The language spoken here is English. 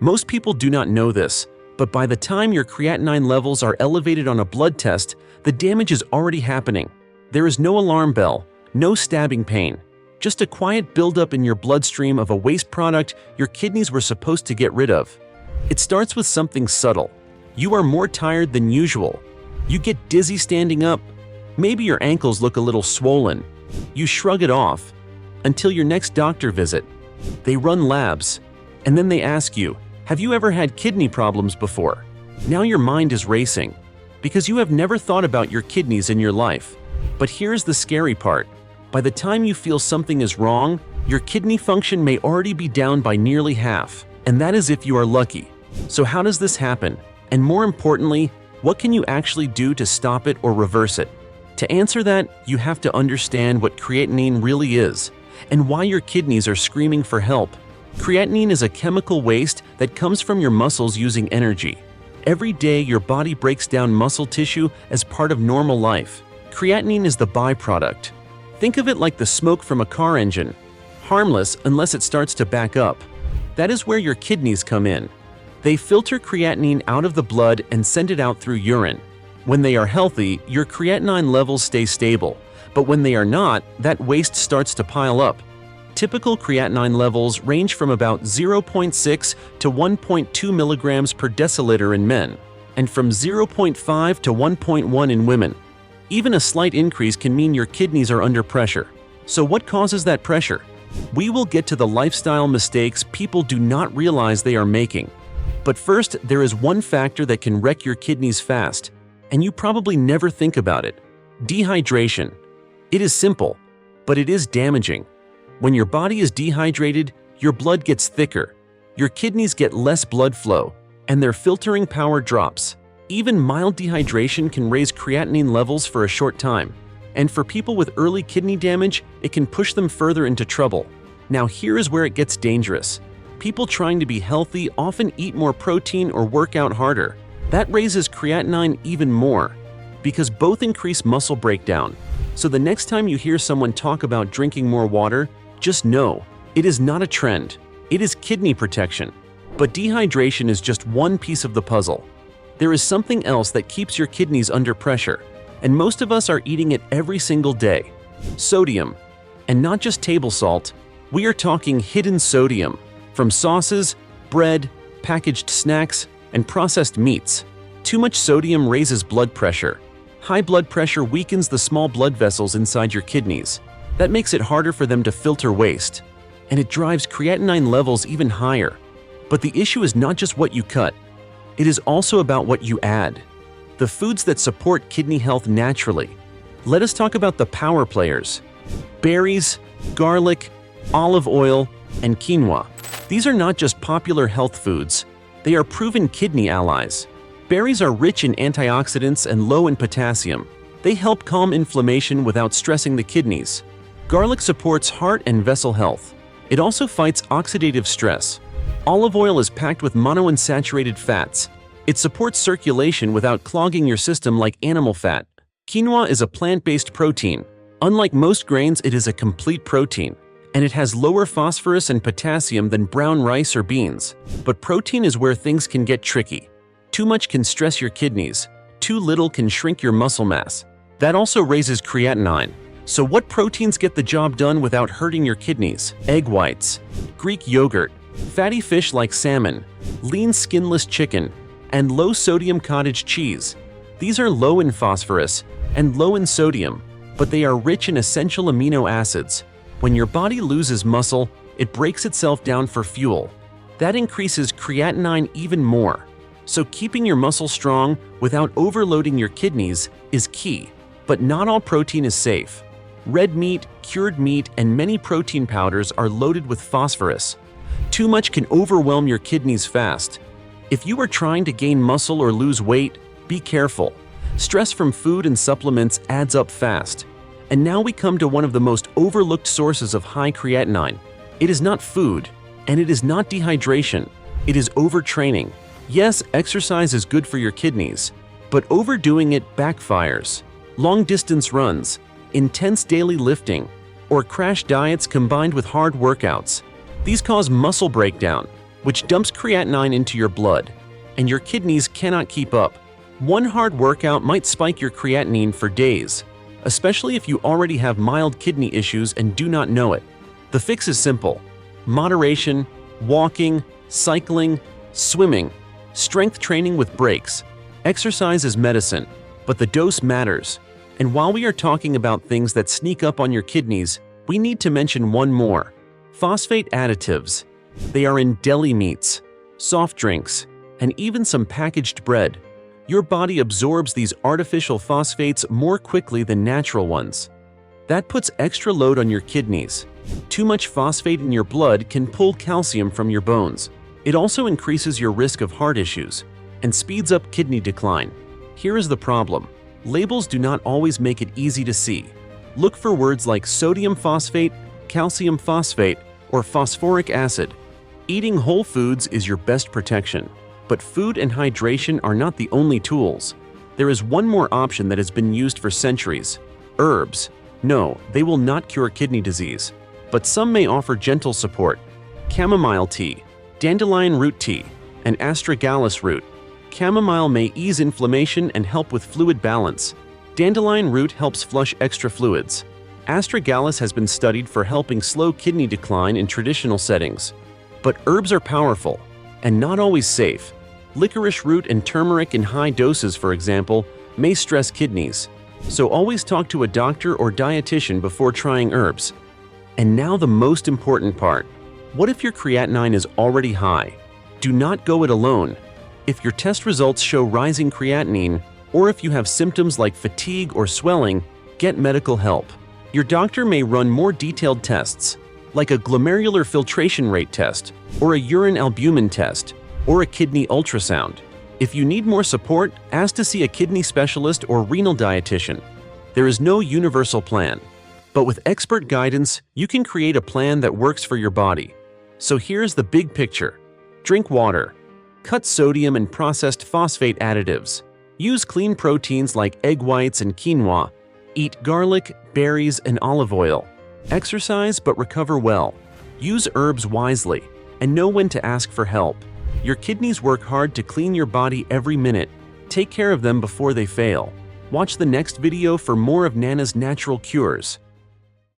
Most people do not know this, but by the time your creatinine levels are elevated on a blood test, the damage is already happening. There is no alarm bell, no stabbing pain, just a quiet buildup in your bloodstream of a waste product your kidneys were supposed to get rid of. It starts with something subtle. You are more tired than usual. You get dizzy standing up. Maybe your ankles look a little swollen. You shrug it off until your next doctor visit. They run labs, and then they ask you, have you ever had kidney problems before? Now your mind is racing, because you have never thought about your kidneys in your life. But here's the scary part. By the time you feel something is wrong, your kidney function may already be down by nearly half, and that is if you are lucky. So how does this happen? And more importantly, what can you actually do to stop it or reverse it? To answer that, you have to understand what creatinine really is, and why your kidneys are screaming for help. Creatinine is a chemical waste that comes from your muscles using energy. Every day, your body breaks down muscle tissue as part of normal life. Creatinine is the byproduct. Think of it like the smoke from a car engine, harmless unless it starts to back up. That is where your kidneys come in. They filter creatinine out of the blood and send it out through urine. When they are healthy, your creatinine levels stay stable, but when they are not, that waste starts to pile up. Typical creatinine levels range from about 0.6 to 1.2 milligrams per deciliter in men, and from 0.5 to 1.1 in women. Even a slight increase can mean your kidneys are under pressure. So what causes that pressure? We will get to the lifestyle mistakes people do not realize they are making. But first, there is one factor that can wreck your kidneys fast, and you probably never think about it: dehydration. It is simple, but it is damaging. When your body is dehydrated, your blood gets thicker, your kidneys get less blood flow, and their filtering power drops. Even mild dehydration can raise creatinine levels for a short time, and for people with early kidney damage, it can push them further into trouble. Now here is where it gets dangerous. People trying to be healthy often eat more protein or work out harder. That raises creatinine even more, because both increase muscle breakdown. So the next time you hear someone talk about drinking more water, just know, it is not a trend. It is kidney protection. But dehydration is just one piece of the puzzle. There is something else that keeps your kidneys under pressure, and most of us are eating it every single day: sodium. And not just table salt. We are talking hidden sodium from sauces, bread, packaged snacks, and processed meats. Too much sodium raises blood pressure. High blood pressure weakens the small blood vessels inside your kidneys. That makes it harder for them to filter waste, and it drives creatinine levels even higher. But the issue is not just what you cut. It is also about what you add. The foods that support kidney health naturally. Let us talk about the power players: berries, garlic, olive oil, and quinoa. These are not just popular health foods. They are proven kidney allies. Berries are rich in antioxidants and low in potassium. They help calm inflammation without stressing the kidneys. Garlic supports heart and vessel health. It also fights oxidative stress. Olive oil is packed with monounsaturated fats. It supports circulation without clogging your system like animal fat. Quinoa is a plant-based protein. Unlike most grains, it is a complete protein, and it has lower phosphorus and potassium than brown rice or beans. But protein is where things can get tricky. Too much can stress your kidneys. Too little can shrink your muscle mass. That also raises creatinine. So what proteins get the job done without hurting your kidneys? Egg whites, Greek yogurt, fatty fish like salmon, lean skinless chicken, and low-sodium cottage cheese. These are low in phosphorus and low in sodium, but they are rich in essential amino acids. When your body loses muscle, it breaks itself down for fuel. That increases creatinine even more. So keeping your muscle strong without overloading your kidneys is key. But not all protein is safe. Red meat, cured meat, and many protein powders are loaded with phosphorus. Too much can overwhelm your kidneys fast. If you are trying to gain muscle or lose weight, be careful. Stress from food and supplements adds up fast. And now we come to one of the most overlooked sources of high creatinine. It is not food, and it is not dehydration. It is overtraining. Yes, exercise is good for your kidneys, but overdoing it backfires. Long-distance runs, intense daily lifting, or crash diets combined with hard workouts. These cause muscle breakdown, which dumps creatinine into your blood, and your kidneys cannot keep up. One hard workout might spike your creatinine for days, especially if you already have mild kidney issues and do not know it. The fix is simple: moderation, walking, cycling, swimming, strength training with breaks. Exercise is medicine, but the dose matters. And while we are talking about things that sneak up on your kidneys, we need to mention one more: phosphate additives. They are in deli meats, soft drinks, and even some packaged bread. Your body absorbs these artificial phosphates more quickly than natural ones. That puts extra load on your kidneys. Too much phosphate in your blood can pull calcium from your bones. It also increases your risk of heart issues and speeds up kidney decline. Here is the problem: labels do not always make it easy to see. Look for words like sodium phosphate, calcium phosphate, or phosphoric acid. Eating whole foods is your best protection. But food and hydration are not the only tools. There is one more option that has been used for centuries: herbs. No, they will not cure kidney disease, but some may offer gentle support. Chamomile tea, dandelion root tea, and astragalus root. Chamomile may ease inflammation and help with fluid balance. Dandelion root helps flush extra fluids. Astragalus has been studied for helping slow kidney decline in traditional settings. But herbs are powerful and not always safe. Licorice root and turmeric in high doses, for example, may stress kidneys. So always talk to a doctor or dietitian before trying herbs. And now the most important part: what if your creatinine is already high? Do not go it alone. If your test results show rising creatinine, or if you have symptoms like fatigue or swelling, get medical help. Your doctor may run more detailed tests, like a glomerular filtration rate test, or a urine albumin test, or a kidney ultrasound. If you need more support, ask to see a kidney specialist or renal dietitian. There is no universal plan, but with expert guidance, you can create a plan that works for your body. So here's the big picture: drink water, cut sodium and processed phosphate additives, use clean proteins like egg whites and quinoa, eat garlic, berries, and olive oil, exercise but recover well, use herbs wisely, and know when to ask for help. Your kidneys work hard to clean your body every minute. Take care of them before they fail. Watch the next video for more of Nana's natural cures.